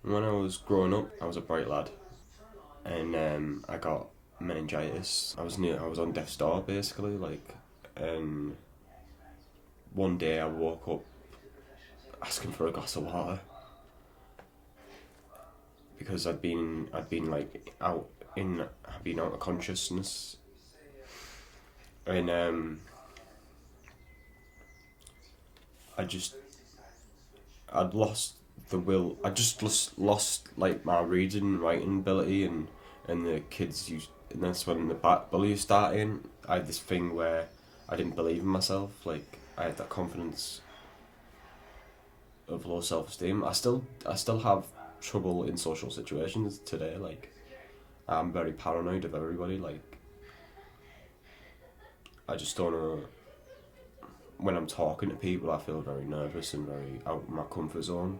When I was growing up, I was a bright lad, and I got meningitis. I was on death's door basically, and one day I woke up asking for a glass of water because I'd been out of consciousness, and I just I'd lost the will. I just lost like my reading and writing ability, and the kids used, and that's when the bullying started. I had this thing where I didn't believe in myself. Like I had that confidence of low self esteem. I still have trouble in social situations today. Like I'm very paranoid of everybody. Like I just don't know. When I'm talking to people, I feel very nervous and very out of my comfort zone.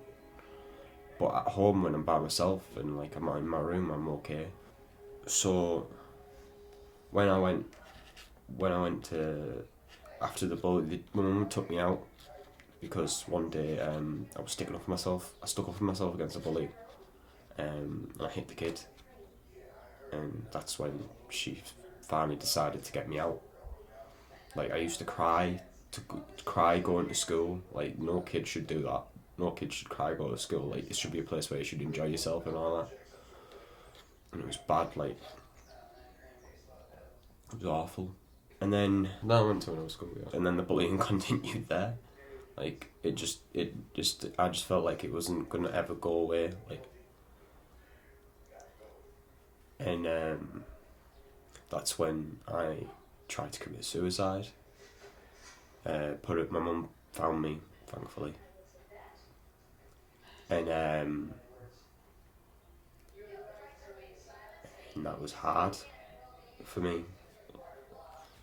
But at home, when I'm by myself and like I'm in my room, I'm okay. So when I went to after the bully, my mum took me out because one day I was sticking up for myself. I stuck up for myself against a bully, and I hit the kid, and that's when she finally decided to get me out. Like I used to cry going to school. Like no kid should do that. No kid should cry going to school. Like it should be a place where you should enjoy yourself and all that. And it was bad. Like it was awful. And then I went to another school, yeah. And then the bullying continued there. Like I just felt like it wasn't gonna ever go away. Like, and that's when I tried to commit suicide. My mum found me, thankfully, and that was hard for me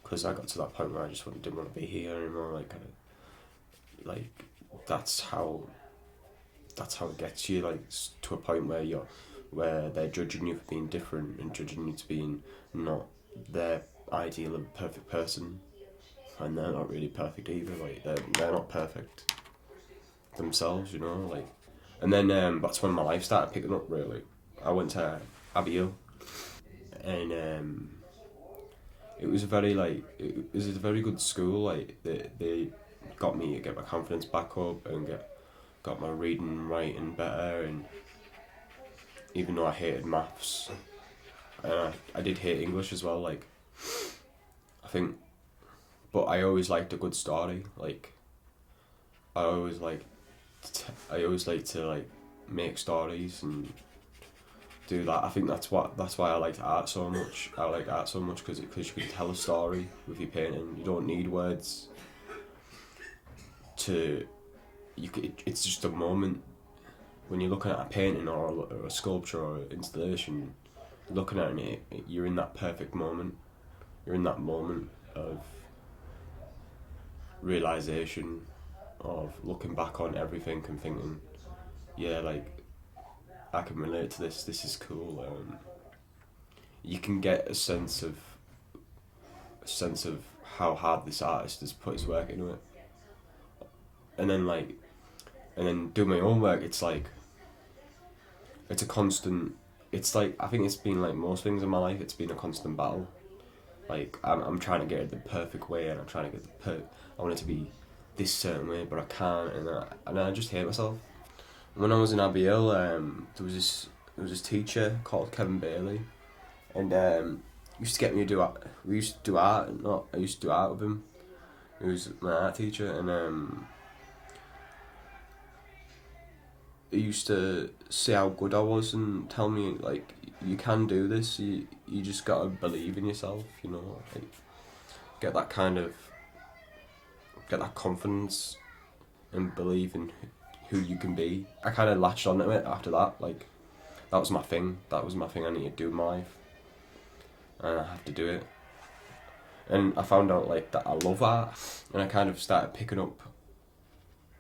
because I got to that point where I just didn't want to be here anymore. Like that's how it gets you, like to a point where they're judging you for being different and judging you to being not their ideal of perfect person, and they're not really perfect either. Like they're not perfect themselves, you know. Like, and then that's when my life started picking up. Really, I went to Abbey, and it was it was a very good school. Like they got me to get my confidence back up and got my reading and writing better, and even though I hated maths, and I did hate English as well. Like I think, but I always liked a good story. Like I always like I always like to like make stories and do that. I think that's why I liked art so much. I like art so much because you can tell a story with your painting. You don't need words to it's just a moment when you're looking at a painting or a sculpture or an installation. Looking at it, you're in that perfect moment. You're in that moment of realization, of looking back on everything and thinking, yeah, like I can relate to this. This is cool. You can get a sense of how hard this artist has put his work into it, and then do my own work. It's like it's a constant. It's like I think it's been like most things in my life. It's been a constant battle. Like I'm trying to get it the perfect way, and I'm trying to get I want it to be this certain way, but I can't, and I just hate myself. When I was in Abiel, there was this teacher called Kevin Bailey, and he used to get me to do art. We used to do art. Not I used to do art with him. He was my art teacher, and he used to say how good I was and tell me like you can do this. You just gotta believe in yourself. You know, like get that kind of get that confidence and believe in who you can be. I kind of latched onto it after that. Like that was my thing. That was my thing. I need to do in my life, and I have to do it. And I found out like that I love art, and I kind of started picking up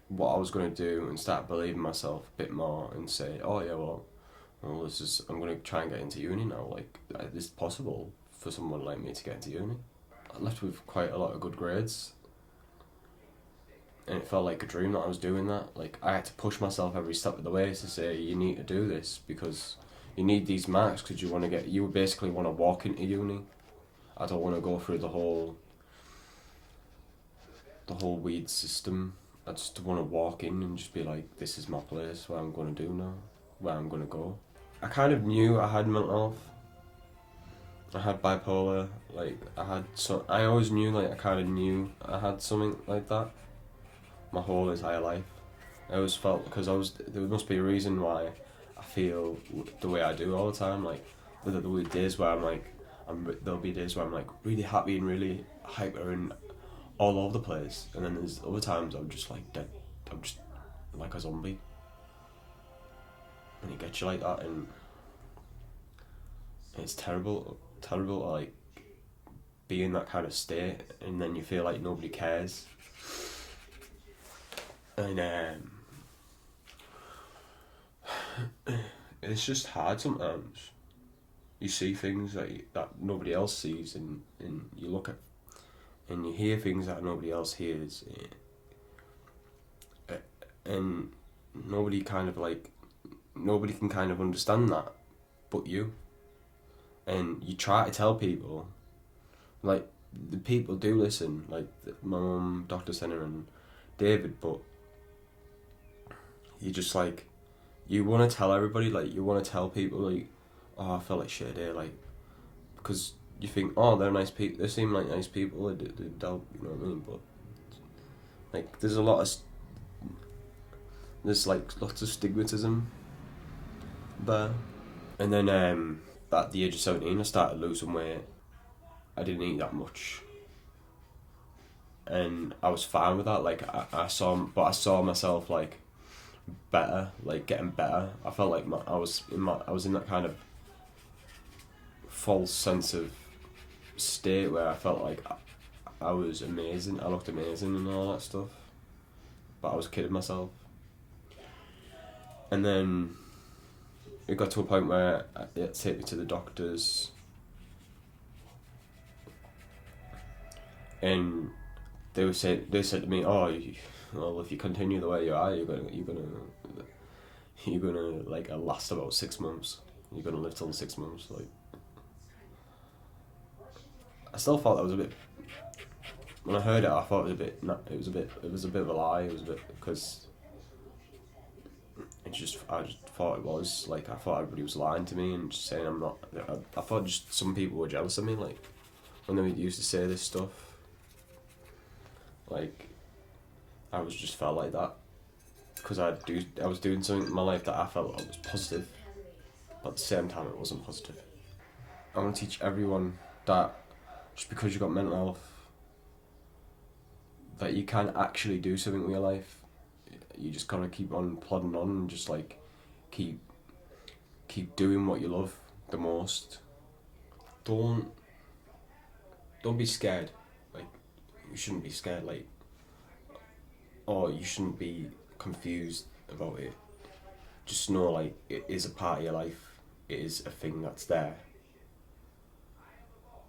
what I was going to do and start believing myself a bit more and say, oh yeah, well this is I'm going to try and get into uni now. Like it's possible for someone like me to get into uni. I left with quite a lot of good grades, and it felt like a dream that I was doing that. Like, I had to push myself every step of the way to say, you need to do this because you need these marks because you basically want to walk into uni. I don't want to go through the whole weed system. I just want to walk in and just be like, this is my place, what I'm going to do now, where I'm going to go. I kind of knew I had mental health. I had bipolar, like, I always knew, like, I kind of knew I had something like that my whole entire life. I always felt, because there must be a reason why I feel the way I do all the time, like, whether there'll be days where there'll be days where I'm, like, really happy and really hyper and all over the place, and then there's other times I'm just, like, dead, I'm just like a zombie, and it gets you like that, and it's terrible, like, be in that kind of state, and then you feel like nobody cares, and it's just hard sometimes. You see things that nobody else sees, and you look at, and you hear things that nobody else hears, and nobody can kind of understand that, but you. And you try to tell people, like, the people do listen, like my mum, Dr. Senna and David, but you just, like, you want to tell everybody, like, you want to tell people, like, oh, I felt like shit today, like, because you think, oh, they're nice people, they seem like nice people, they don't, you know what I mean, but, like, there's lots of stigmatism there. And then at the age of 17 I started losing weight. I didn't eat that much, and I was fine with that. Like, I saw myself, like, better, like, getting better. I felt like I was in that kind of false sense of state where I felt like I was amazing, I looked amazing and all that stuff, but I was kidding myself. And then it got to a point where they had to take me to the doctors, and they said to me, oh, well, if you continue the way you are, you're gonna like last about 6 months. You're gonna live till 6 months. Like, I still thought that was a bit. When I heard it, I thought it was a bit of a lie. It was a bit, because I just thought it was, like, I thought everybody was lying to me and just saying I'm not. I thought just some people were jealous of me, like, when they used to say this stuff. Like, I was just felt like that because I was doing something in my life that I felt was positive, but at the same time it wasn't positive. I want to teach everyone that just because you've got mental health, that you can actually do something with your life. You just gotta keep on plodding on and just, like, keep doing what you love the most. Don't be scared. Like, you shouldn't be scared, like, or you shouldn't be confused about it. Just know, like, it is a part of your life. It is a thing that's there.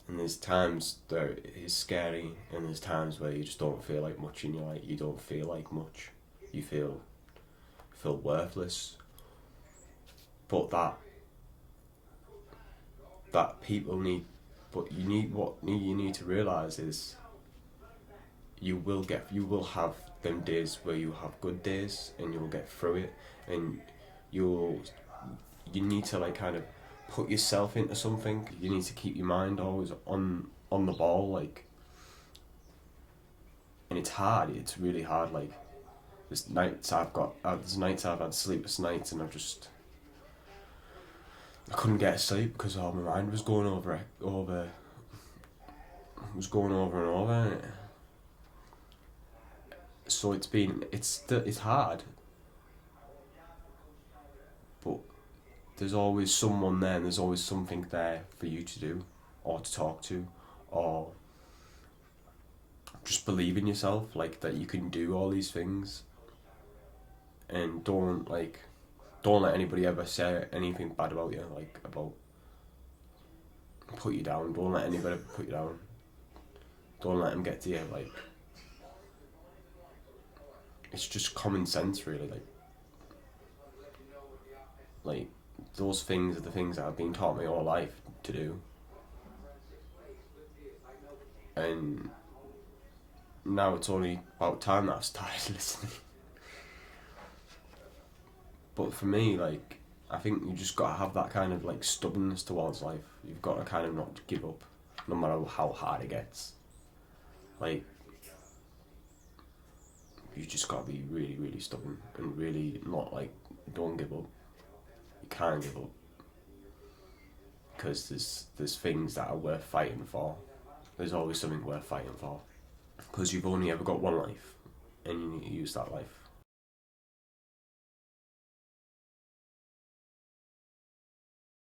And there's times that it is scary, and there's times where you just don't feel like much in your life. You don't feel like much. You feel worthless. But that people need, but you need to realise is you will have them days where you have good days and you'll get through it, and you need to, like, kind of put yourself into something. You need to keep your mind always on the ball, like, and it's hard. It's really hard. Like, there's nights I've had sleepless nights, and I couldn't get to sleep because all my mind was going over and over. So it's hard, but there's always someone there, and there's always something there for you to do, or to talk to, or just believe in yourself, like, that you can do all these things, and don't let anybody ever say anything bad about you, like, about put you down. Don't let anybody put you down. Don't let them get to you, like, it's just common sense, really. Like those things are the things that I've been taught my whole life to do, and now it's only about time that I've started listening. But for me, like, I think you just gotta have that kind of like stubbornness towards life. You've got to kind of not give up, no matter how hard it gets. Like, you just gotta be really, really stubborn and really not like, don't give up. You can't give up, because there's things that are worth fighting for. There's always something worth fighting for, because you've only ever got one life, and you need to use that life.